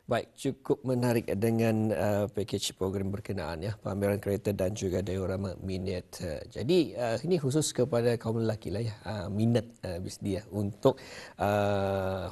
Baik, cukup menarik dengan package program berkenaan ya, pameran kereta dan juga diorama miniatur. Jadi ini khusus kepada kaum lelaki lah ya, minat bisnis ya, untuk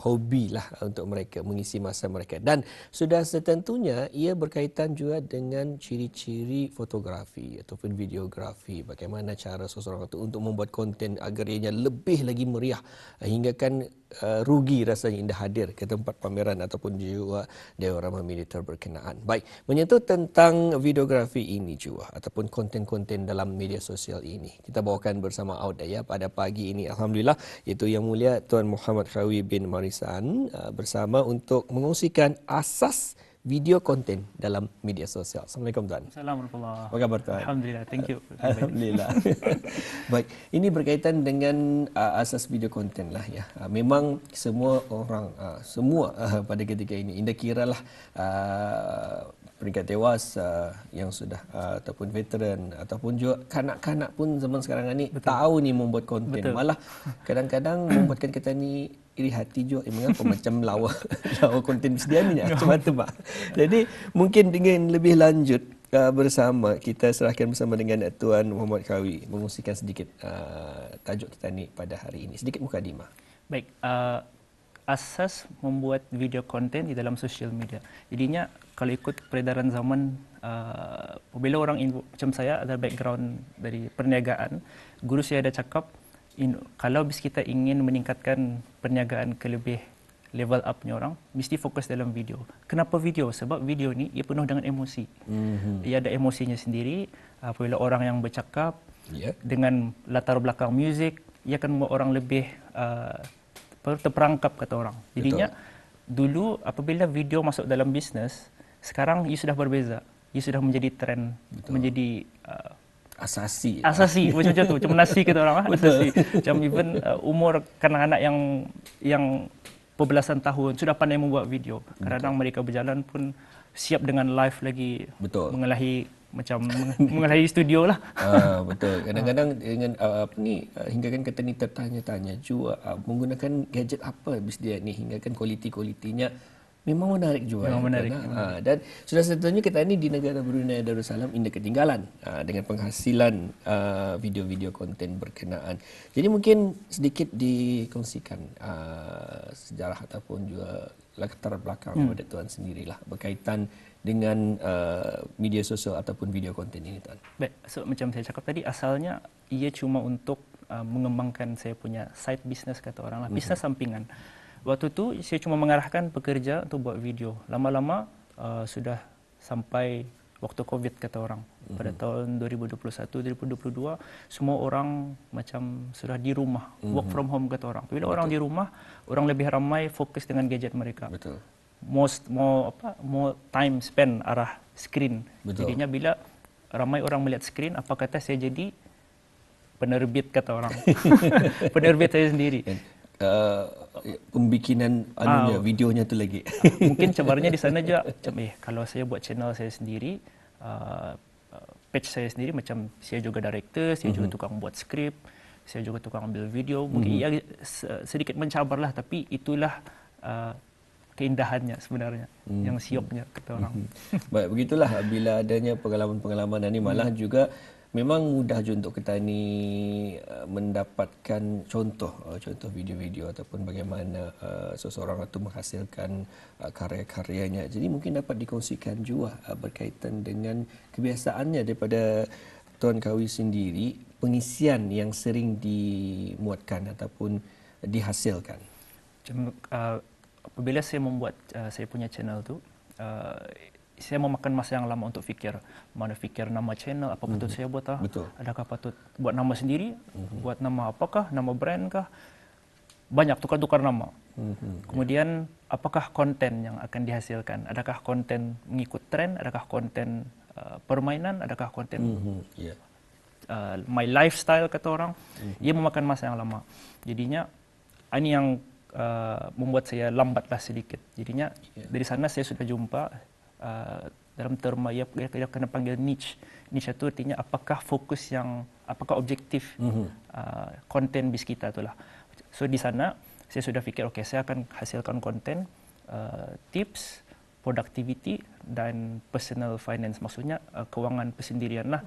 hobi lah untuk mereka mengisi masa mereka. Dan sudah setentunya ia berkaitan juga dengan ciri-ciri fotografi ataupun videografi, bagaimana cara seseorang itu untuk membuat konten agar ianya lebih lagi meriah, hingga kan rugi rasanya indah hadir ke tempat pameran ataupun juga diorama militer berkenaan. Baik, menyentuh tentang videografi ini juga ataupun konten-konten dalam media sosial ini, kita bawakan bersama Auda ya pada pagi ini. Alhamdulillah, itu Yang Mulia Tuan Muhammad Khawi bin Marisan bersama untuk mengongsikan asas video konten dalam media sosial. Assalamualaikum Tuan. Assalamualaikum. Apa khabar Tuan? Alhamdulillah, thank you. Alhamdulillah. Baik, ini berkaitan dengan asas video konten lah ya. Memang semua orang, pada ketika ini, indah kiralah peringkat dewasa yang sudah ataupun veteran ataupun juga kanak-kanak pun zaman sekarang ni tahu ni membuat konten. Betul. Malah kadang-kadang membuatkan kita ni iri hati juga, mengapa macam lawa konten sedia ni macam tu Pak. Jadi mungkin dengan lebih lanjut bersama kita serahkan bersama dengan Tuan Muhammad Khawi mengungsikan sedikit tajuk kita ni pada hari ini, sedikit mukadimah. Baik, asas membuat video konten di dalam social media. Jadinya kalau ikut peredaran zaman, apabila orang macam saya ada background dari perniagaan, guru saya ada cakap, kalau bis kita ingin meningkatkan perniagaan ke lebih level up-nya orang, mesti fokus dalam video. Kenapa video? Sebab video ni ia penuh dengan emosi. Ia ada emosinya sendiri. Apabila orang yang bercakap dengan latar belakang muzik, ia akan membuat orang lebih terperangkap kata orang. Jadinya dulu apabila video masuk dalam bisnes, sekarang ia sudah berbeza. Ia sudah menjadi trend, menjadi asasi macam tu, macam nasi kata orang, asasi. Macam even umur kanak-kanak yang berbelasan tahun sudah pandai membuat video. Kadang-kadang mereka berjalan pun siap dengan live lagi. Betul. Mengelahi studio lah. Betul. Kadang-kadang dengan hingga kan kita ni tertanya-tanya juga menggunakan gadget apa bis dia ni, hingga kan kualiti-kualitinya memang menarik juga. Memang menarik. Dan sudah tentunya kita ni di negara Brunei Darussalam indah ketinggalan dengan penghasilan video-video konten berkenaan. Jadi mungkin sedikit dikongsikan sejarah ataupun juga latar belakang pada Tuan sendirilah berkaitan dengan media sosial ataupun video konten ini Tuan. Baik, so macam saya cakap tadi, asalnya ia cuma untuk mengembangkan saya punya side business kata orang lah, bisnes sampingan. Waktu tu saya cuma mengarahkan pekerja untuk buat video. Lama-lama sudah sampai waktu COVID kata orang. Pada tahun 2021-2022 semua orang macam sudah di rumah, work from home kata orang. Bila orang di rumah, orang lebih ramai fokus dengan gadget mereka. Betul. More time spend arah screen. Jadinya bila ramai orang melihat screen, apa kata saya jadi penerbit kata orang. Penerbit saya sendiri. Pembikinan videonya tu lagi. Mungkin cabarannya di sana juga macam kalau saya buat channel saya sendiri, page saya sendiri, macam saya juga director, saya juga tukang buat skrip, saya juga tukang ambil video. Mungkin ia sedikit mencabarlah, tapi itulah keindahannya sebenarnya, yang sioknya kata orang. Baik, begitulah bila adanya pengalaman-pengalaman ini, malah juga memang mudah je untuk kita ni mendapatkan contoh video-video ataupun bagaimana seseorang itu menghasilkan karya-karyanya. Jadi mungkin dapat dikongsikan juga berkaitan dengan kebiasaannya daripada Tuan Khawi sendiri, pengisian yang sering dimuatkan ataupun dihasilkan. Apabila saya membuat saya punya channel tu, saya memakan masa yang lama untuk fikir. Mana fikir nama channel, apa patut saya buat Adakah patut buat nama sendiri? Buat nama apakah? Nama brand kah? Banyak, tukar-tukar nama. Kemudian, apakah konten yang akan dihasilkan? Adakah konten mengikut trend? Adakah konten permainan? Adakah konten my lifestyle kata orang? Ia memakan masa yang lama. Jadinya, ini yang membuat saya lambatlah sedikit. Jadinya, dari sana saya sudah jumpa dalam terma ia kena panggil niche. Niche itu artinya apakah apakah objektif konten bis kita itulah. So di sana saya sudah fikir, saya akan hasilkan konten tips productivity dan personal finance, maksudnya kewangan persendirian lah.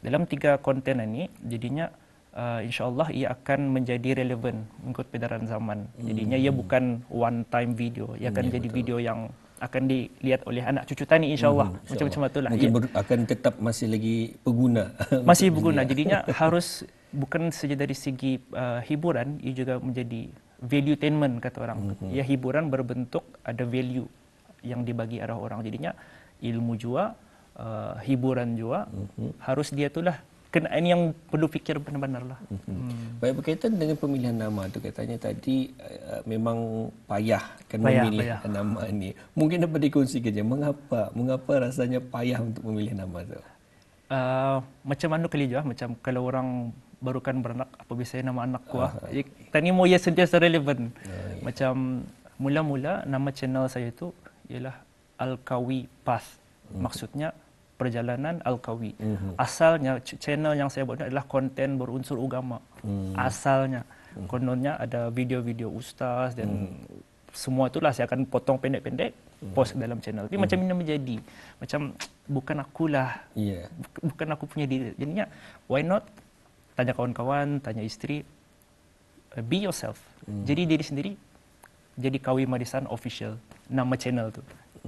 Dalam 3 konten ini jadinya insyaAllah ia akan menjadi relevan mengikut peredaran zaman. Jadinya ia bukan one time video, ia akan jadi video yang akan dilihat oleh anak cucu Tani insyaAllah. Macam-macam itulah. Mungkin akan tetap masih lagi pengguna. Masih berguna. Jadinya harus bukan saja dari segi hiburan, ia juga menjadi valuetainment kata orang. Ya, hiburan berbentuk ada value yang dibagi arah orang. Jadinya ilmu juga, hiburan juga, harus dia itulah. Ini yang perlu fikir benar-benar lah. Baik, berkaitan dengan pemilihan nama tu, katanya tadi memang payah kan memilih nama ini. Mungkin dapat dikongsikan je mengapa rasanya payah untuk memilih nama tu? Macam mana kali juga, macam kalau orang barukan beranak, apa biasanya nama anak kuah. Tani mau ia sentiasa relevan. Macam mula-mula nama channel saya itu ialah Al-Kawi Path. Maksudnya perjalanan Al-Kawi. Asalnya channel yang saya buat adalah konten berunsur agama. Asalnya. Kononnya ada video-video ustaz dan semua itulah saya akan potong pendek-pendek post dalam channel. Tapi macam ini menjadi macam bukan akulah. Bukan aku punya diri. Jadinya why not tanya kawan-kawan, tanya isteri, be yourself. Jadi diri sendiri. Jadi Kawi Marisan Official nama channel tu.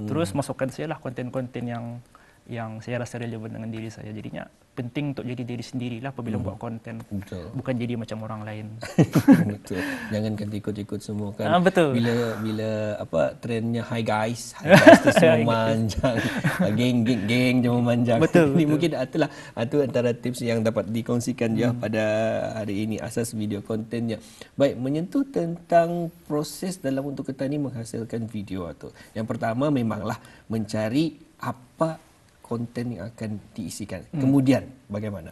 Terus masukkan saya lah konten-konten yang saya rasa relevan dengan diri saya. Jadinya penting untuk jadi diri sendirilah apabila buat konten. Betul. Bukan jadi macam orang lain. Betul. Jangan kan ikut-ikut semua kan. Betul. Bila apa trendnya hi guys tu semua manjang. Geng semua manjang. Betul. Ini mungkin itulah antara tips yang dapat dikongsikan ya pada hari ini asas video kontennya. Baik, menyentuh tentang proses dalam untuk kita ni menghasilkan video tu. Yang pertama memanglah mencari apa konten yang akan diisikan. Kemudian bagaimana?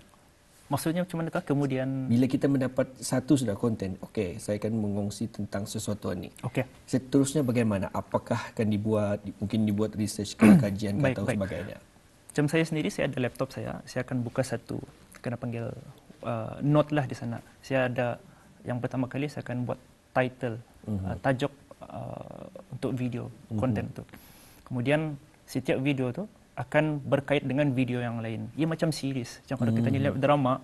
Maksudnya macam mana? Kemudian bila kita mendapat satu sudah konten, okey, saya akan mengongsi tentang sesuatu ini. Okey. Seterusnya bagaimana? Apakah akan mungkin dibuat research kajian atau sebagainya? Macam saya sendiri, saya ada laptop saya akan buka satu, kena panggil note lah di sana. Saya ada yang pertama kali saya akan buat title, tajuk untuk video konten tu. Kemudian setiap video tu akan berkait dengan video yang lain. Ia macam series. Macam kalau kita lihat drama,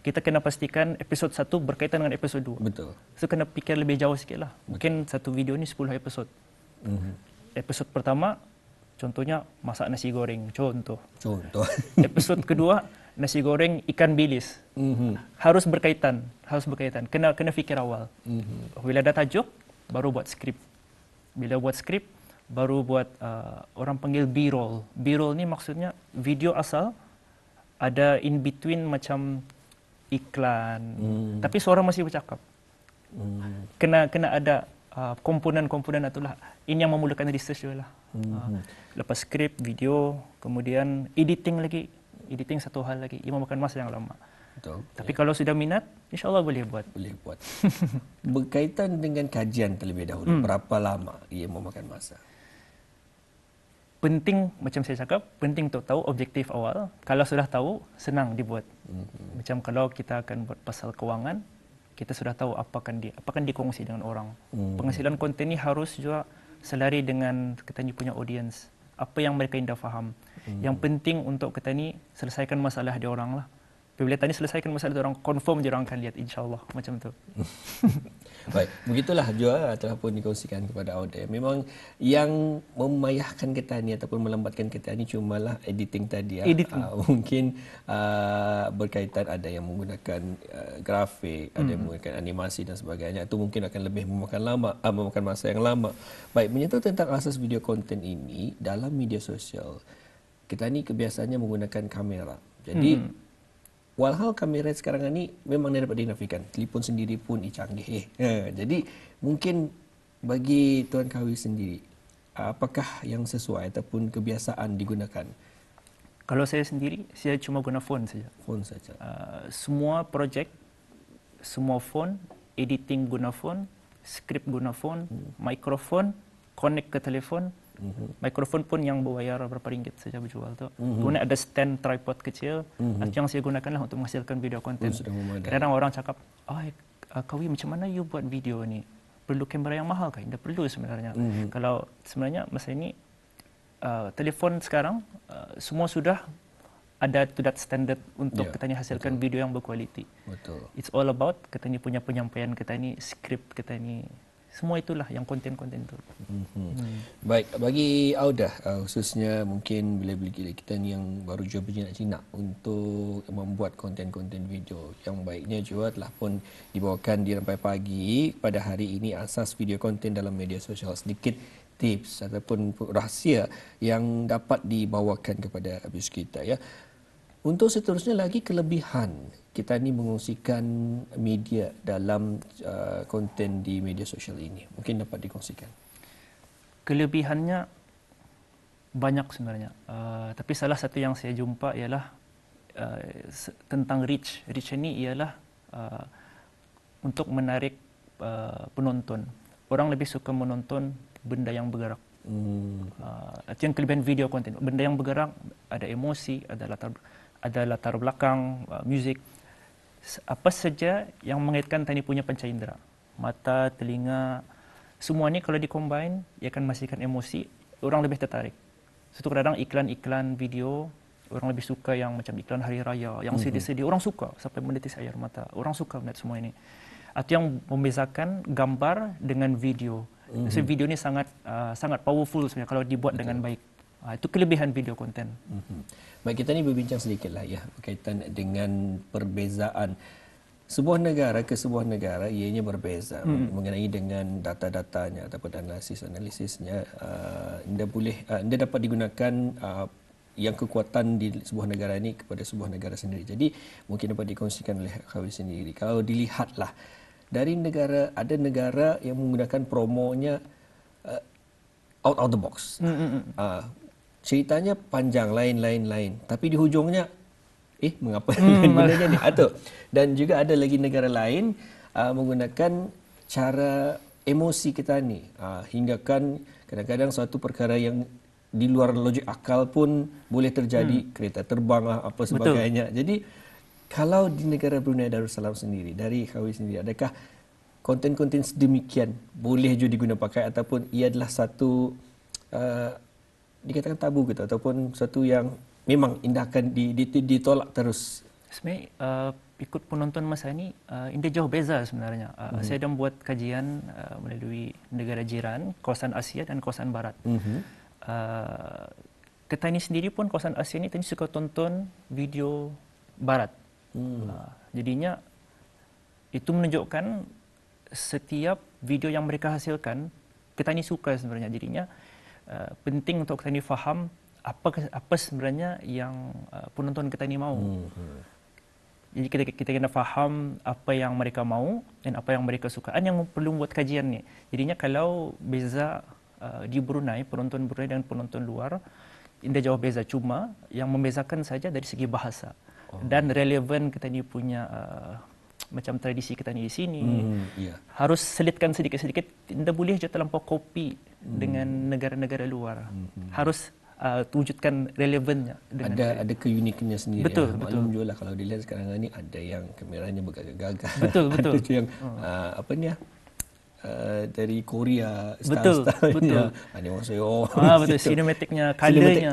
kita kena pastikan episod 1 berkaitan dengan episod 2. Betul. So kena fikir lebih jauh sikit lah. Mungkin satu video ni 10 episod. Episod pertama, contohnya masak nasi goreng. Contoh. Episod kedua, nasi goreng ikan bilis. Harus berkaitan. Kena fikir awal. Bila ada tajuk, baru buat skrip. Bila buat skrip, baru buat orang panggil B-roll. B-roll ni maksudnya video asal ada in between macam iklan. Tapi suara masih bercakap. Kena ada komponen-komponen itulah. Ini yang memulakan research juga lah. Lepas skrip, video, kemudian editing lagi. Editing satu hal lagi. Ia memakan masa yang lama. Betul. Tapi kalau sudah minat, insyaAllah boleh buat. Berkaitan dengan kajian terlebih dahulu, berapa lama ia memakan masa? Penting, macam saya cakap, penting untuk tahu objektif awal. Kalau sudah tahu, senang dibuat. Macam kalau kita akan buat pasal kewangan, kita sudah tahu apa akan dikongsi dengan orang. Penghasilan konten ini harus juga selari dengan kita ni punya audience. Apa yang mereka indah faham. Yang penting untuk kita ni selesaikan masalah dia orang lah. Bila tadi selesaikan masalah dia orang, confirm dia orang akan lihat, insyaAllah. Macam tu. Baik, begitulah juga telah pun dikongsikan kepada audiens. Memang yang memayahkan kita ni ataupun melambatkan kita ni cumalah editing tadi. Mungkin berkaitan ada yang menggunakan grafik, ada yang menggunakan animasi dan sebagainya. Itu mungkin akan lebih memakan masa yang lama. Baik, menyentuh tentang asas video konten ini dalam media sosial. Kita ni kebiasaannya menggunakan kamera. Jadi walhal kamera sekarang ini memang dapat dinafikan. Telefon sendiri pun canggih. Jadi mungkin bagi Tuan Kawi sendiri, apakah yang sesuai ataupun kebiasaan digunakan? Kalau saya sendiri, saya cuma guna phone saja. Phone saja. Semua projek, semua phone, editing guna phone, skrip guna phone, mikrofon, connect ke telefon. Mikrofon pun yang berbayar berapa ringgit saja berjual tu. Kemudian ada stand tripod kecil. Yang saya gunakanlah untuk menghasilkan video konten. Kadang-kadang orang cakap, Kawi macam mana you buat video ni? Perlu kamera yang mahal kan? Tidak perlu sebenarnya. Kalau sebenarnya masa ini telefon sekarang semua sudah ada to that standard untuk Ya, kita ni hasilkan video yang berkualiti. Betul. It's all about kita ni punya penyampaian kita ni, skrip kita ni, semua itulah yang konten-konten tu. Baik, bagi Audah khususnya mungkin bila-bila kita ni yang baru jual berjinak-jinak untuk membuat konten-konten video, yang baiknya juga telah pun dibawakan di Rampai Pagi pada hari ini asas video konten dalam media sosial, sedikit tips ataupun rahsia yang dapat dibawakan kepada abis kita ya. Untuk seterusnya lagi kelebihan kita ni mengongsikan media dalam konten di media sosial ini. Mungkin dapat dikongsikan. Kelebihannya banyak sebenarnya. Tapi salah satu yang saya jumpa ialah tentang reach. Reach ini ialah untuk menarik penonton. Orang lebih suka menonton benda yang bergerak. Itu yang kelebihan video konten. Benda yang bergerak, ada emosi, ada latar belakang, muzik. Apa saja yang mengaitkan tadi punya panca indera. Mata, telinga, semua ni kalau di-combine, ia akan menghasilkan emosi, orang lebih tertarik. Satu kadang iklan-iklan video, orang lebih suka yang macam iklan hari raya, yang sedih-sedih. Orang suka sampai menitis air mata. Orang suka melihat semua ini. Atau yang membezakan gambar dengan video. So, video ni sangat powerful sebenarnya kalau dibuat dengan baik. Itu kelebihan video konten. Baik, kita ni berbincang sedikitlah ya berkaitan dengan perbezaan sebuah negara ke sebuah negara, ianya berbeza mengenai dengan data-datanya ataupun analisisnya. Anda dapat digunakan yang kekuatan di sebuah negara ini kepada sebuah negara sendiri. Jadi mungkin dapat dikongsikan oleh Khawi sendiri. Kalau dilihatlah dari negara, ada negara yang menggunakan promonya out of the box. Ceritanya panjang, lain. Tapi di hujungnya, mengapa benarnya ni? Dan juga ada lagi negara lain menggunakan cara emosi kita ni. Hinggakan kadang-kadang suatu perkara yang di luar logik akal pun boleh terjadi, kereta terbang lah, apa sebagainya. Betul. Jadi, kalau di negara Brunei Darussalam sendiri, dari Khawi sendiri, adakah konten-konten sedemikian boleh juga digunakan pakai ataupun ia adalah satu dikatakan tabu gitu ataupun satu yang memang akan ditolak terus? Sebenarnya ikut penonton masa ini India jauh beza sebenarnya. Saya dah buat kajian melalui negara jiran, kawasan Asia dan kawasan Barat. Kita ini sendiri pun kawasan Asia ini suka tonton video Barat. Jadinya itu menunjukkan setiap video yang mereka hasilkan kita ini suka sebenarnya. Jadinya penting untuk kita ini faham apa sebenarnya yang penonton kita ini mau. Jadi kita kena faham apa yang mereka mau dan apa yang mereka suka. Yang perlu buat kajian ni. Jadinya kalau beza di Brunei, penonton Brunei dan penonton luar, India jauh beza. Cuma yang membezakan saja dari segi bahasa dan relevan kita ini punya macam tradisi kita ni di sini. Harus selitkan sedikit-sedikit. Tidak boleh je terlampau kopi dengan negara-negara luar. Harus wujudkan relevannya. Ada keunikannya sendiri. Betul, ya. Maklum juga lah kalau dilihat sekarang ni ada yang kameranya bergagah-gagah. Betul. Ada tu yang dari Korea, betul. Ini maksudnya betul, sinematiknya, colornya.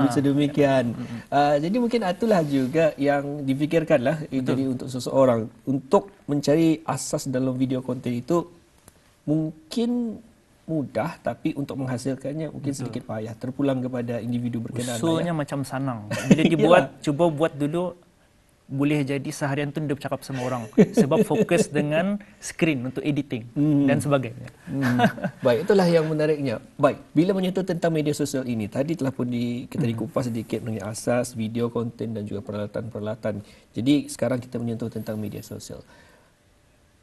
Sedemikian. Jadi mungkin itulah juga yang difikirkanlah jadi untuk seseorang untuk mencari asas dalam video konten itu mungkin mudah, tapi untuk menghasilkannya mungkin sedikit payah. Terpulang kepada individu berkenaan. Usulnya macam sanang. Bila dibuat, cuba buat dulu, boleh jadi seharian tu dia bercakap sama orang. Sebab fokus dengan skrin untuk editing dan sebagainya. Baik, itulah yang menariknya. Baik, bila menyentuh tentang media sosial ini, tadi telah pun kita dikupas sedikit mengenai asas, video konten dan juga peralatan-peralatan. Jadi sekarang kita menyentuh tentang media sosial.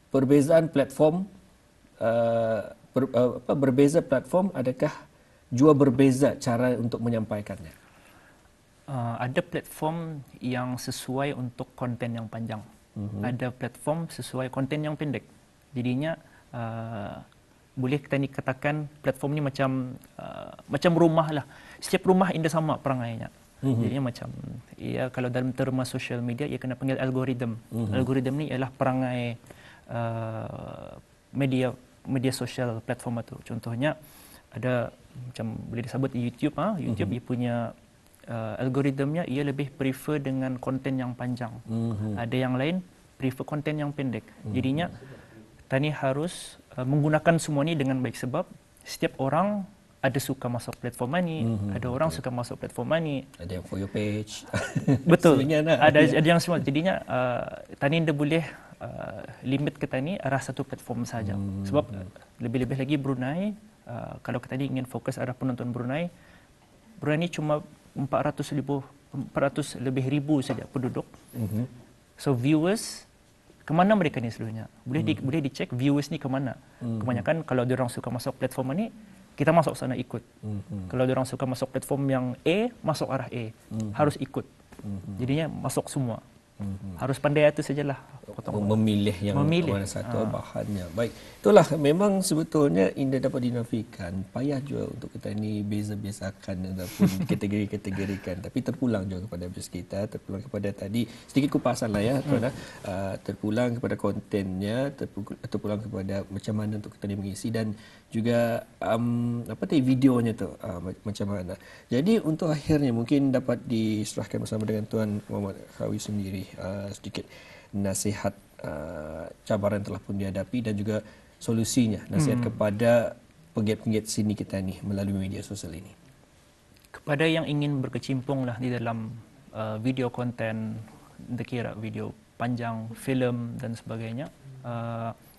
Perbezaan platform, berbeza platform, adakah juga berbeza cara untuk menyampaikannya? Ada platform yang sesuai untuk konten yang panjang. Ada platform sesuai konten yang pendek. Jadinya boleh kita ni katakan platform ni macam rumah lah. Setiap rumah India sama perangainya. Jadinya macam kalau dalam terma social media ia kena panggil algoritma. Algoritma ni ialah perangai media sosial platform itu. Contohnya ada macam boleh disebut YouTube, YouTube dia punya algoritmnya ia lebih prefer dengan konten yang panjang. Ada yang lain prefer konten yang pendek. Jadinya Tani harus menggunakan semua ni dengan baik sebab setiap orang ada suka masuk platform ni, ada orang suka masuk platform ni. Ada yang for your page. Betul. Ada yang semua. Jadinya Tani dia boleh limit ke Tani arah satu platform saja. Sebab lebih-lebih lagi Brunei, kalau kita ingin fokus arah penonton Brunei ni cuma 400 lebih ribu saja penduduk. So viewers kemana mereka ni seluruhnya? Boleh dicek viewers ni kemana. Kebanyakan kalau diorang suka masuk platform ni, kita masuk sana ikut. Kalau diorang suka masuk platform yang A, masuk arah A. Harus ikut. Jadinya masuk semua. Harus pandai itu sajalah. Memilih yang mana satu bahannya. Baik, itulah memang sebetulnya Indah dapat dinafikan. Payah juga untuk kita ni beza-bezakan ataupun kategori-kategorikan. Tapi terpulang juga kepada bus kita, terpulang kepada tadi sedikit kupasan lah ya, tuan. Terpulang kepada kontennya, terpulang kepada macam mana untuk kita ni mengisi dan juga videonya tu macam mana. Jadi untuk akhirnya mungkin dapat diserahkan bersama dengan Tuan Muhammad Kawi sendiri sedikit nasihat cabaran telah pun dihadapi dan juga solusinya, nasihat kepada penggiat-penggiat seni kita ni melalui media sosial ini. Kepada yang ingin berkecimpung lah di dalam video konten, kira video panjang, filem dan sebagainya,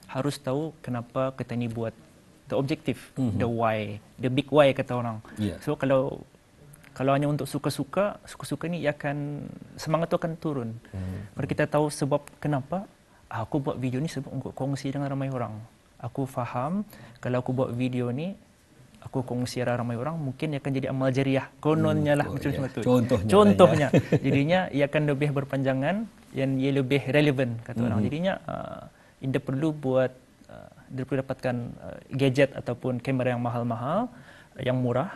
harus tahu kenapa kita ni buat the objective, the why, the big why kata orang. So kalau hanya untuk suka-suka ni akan semangat tu akan turun. Kalau kita tahu sebab kenapa aku buat video ni sebab untuk kongsi dengan ramai orang. Aku faham kalau aku buat video ni aku kongsi dengan ramai orang mungkin akan jadi amal jariah. Kononnya lah macam tu. Contohnya. Jadinya ia akan lebih berpanjangan dan ia lebih relevan kata orang. Jadinya Indah perlu dapatkan gadget ataupun kamera yang mahal-mahal, yang murah.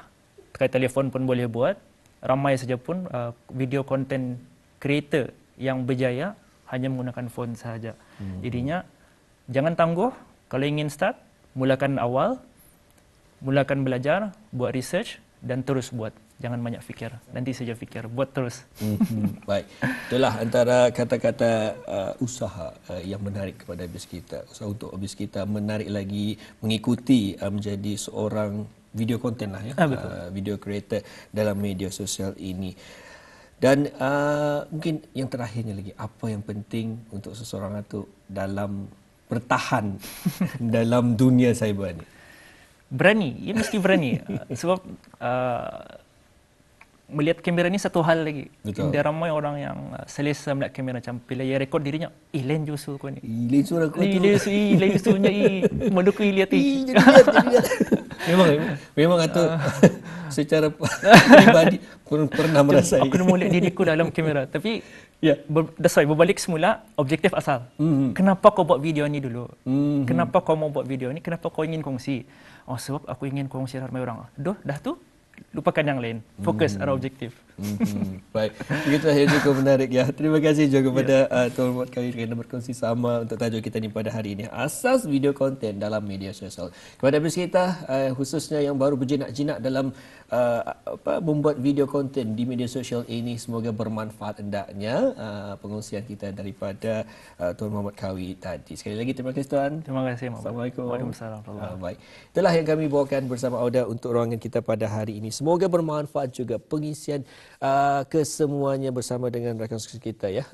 Pakai telefon pun boleh buat. Ramai saja pun video content creator yang berjaya hanya menggunakan phone sahaja. Jadinya jangan tangguh. Kalau ingin start, mulakan awal, mulakan belajar, buat research dan terus buat. Jangan banyak fikir. Nanti saja fikir, buat terus. Baik. Itulah antara kata-kata usaha yang menarik kepada BIS kita. Usaha untuk BIS kita menarik lagi, mengikuti menjadi seorang video konten lah ya, video creator dalam media sosial ini. Dan mungkin yang terakhirnya lagi, apa yang penting untuk seseorang itu dalam bertahan dalam dunia cyber ni? Berani, ia mesti berani. Sebab melihat kamera ni satu hal lagi. Ada ramai orang yang selesa melihat kamera macam bila ia rekod dirinya, lain jusul kau ni. Lain suara kau tu. Lain jusulnya mana kau lihat ni. Memang atau secara pribadi pernah merasa aku nak melihat diriku dalam kamera. Tapi that's why berbalik semula objektif asal. Kenapa kau buat video ni dulu? Kenapa kau mau buat video ni? Kenapa kau ingin kongsi? Oh sebab aku ingin kongsi dengan ramai orang. Dah tu lupakan yang lain. Fokus arah objektif. Baik. Begitulah yang cukup menarik ya. Terima kasih juga kepada Tuan Muhammad Kawi kerana berkongsi sama untuk tajuk kita ni pada hari ini. Asas video konten dalam media sosial. Kepada BIS kita khususnya yang baru berjinak-jinak dalam membuat video konten di media sosial ini, semoga bermanfaat hendaknya pengongsian kita daripada Tuan Muhammad Kawi tadi. Sekali lagi terima kasih Tuan. Terima kasih. Assalamualaikum. Waalaikumsalam. Baik. Itulah yang kami bawakan bersama Auda untuk ruangan kita pada hari ini. Semoga bermanfaat juga pengisian kesemuanya bersama dengan rakan kita ya.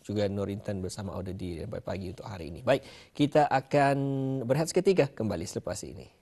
Juga Nur Intan bersama Auda di pagi untuk hari ini. Baik, kita akan berehat seketika, kembali selepas ini.